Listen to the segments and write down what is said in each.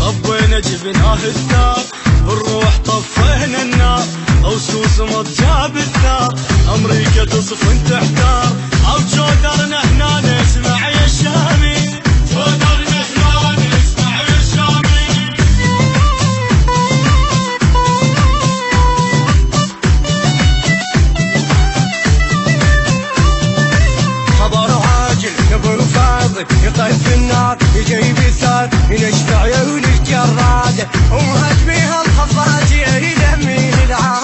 طبينا جبناه الثار، بالروح طفينا النار، اوسوس مط جاب الثار، امريكا تصفن تحتار، او جودرنا هنا نسمع يا الشامي، جودرنا هنا نسمع يا الشامي. خبر عاجل قبل فاضل يطيف النار، يجيب يسار ينشفع عيون الجراد، ومهد بيها الخفاج يلمين العام،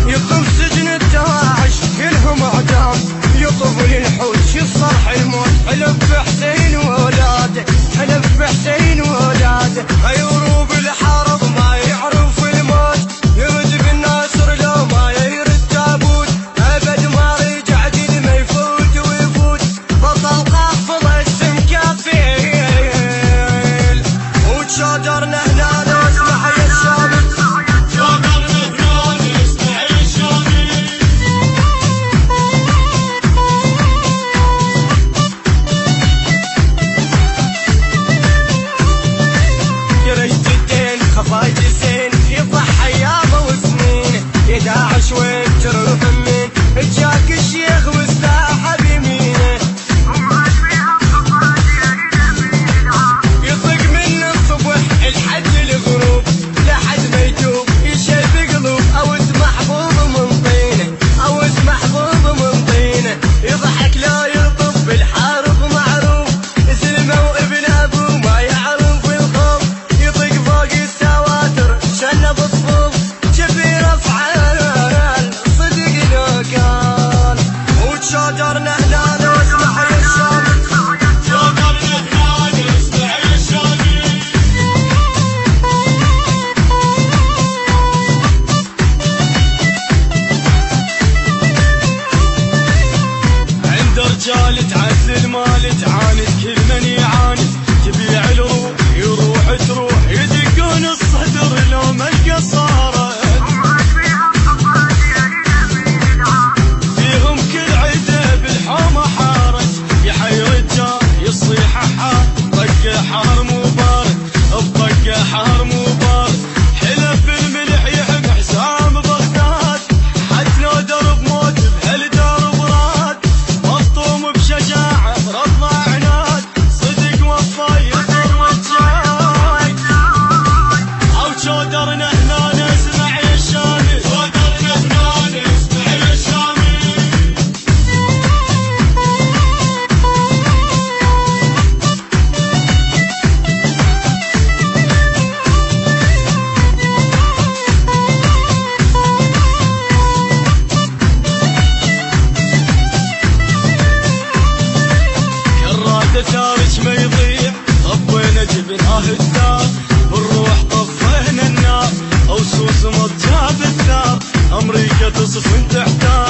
يطلب سجن الدواعش كلهم اعدام، يطلب للحوش الصرح الموت، حلف بحسين وولاده، حلف بحسين وولاده، هيروب الحرب ما يعرف الموت، يرد بالناصر لو ما يرد تابوت، ابد ما رجع جد ما يفوت ويفوت، بطل قافل اسم كفيل، وتشادرنا هنا نسمع يا الشامي، جودرنا هنا نسمع يا الشامي. جريت الدين خفايج الزين يضحى ايامه وسنين، يا داعش وين تروح من جاك الشيخ واستاح بيمينه، يطق من الصبح لحد الغروب لحد ما يتوب يشرب قلوب، اوس محبوب من طينه، اوس محبوب من طينه، يضحك لا يطب بالحارب معروف، سلمه وابن ابوه ما يعرف الخوف، يطق فوق السواتر شنب الصفوف، شبير افعال صدق لو كان، وتشاجرنا هنا نسمع يا الشامي، جودرنا هنا نسمع يا الشامي. عند رجال تعز المال تعاند كل من يعاند، تبيع الروح يروح تروح، يدقون الصدر لو ما القصارى، فيهم كل عده بالحومه حارت، يحيي رجال يصيح حار، طق حار مو بارد، الطق حار مو بارد، حلف الملح يحب حسام بغداد، حد لو درب موت بهالدرب راد، مفطوم بشجاعه رضى عناد، صدق وفا يضر رجال، او جودرنا هنا نسمع يا الشامي، جودرنا هنا نسمع يا الشامي. كراد ثارج ما يضيع، طبينا جبناه الثار، بالروح طفينا النار، اوسوس مط جاب الثار، امريكا تصفن تحتار.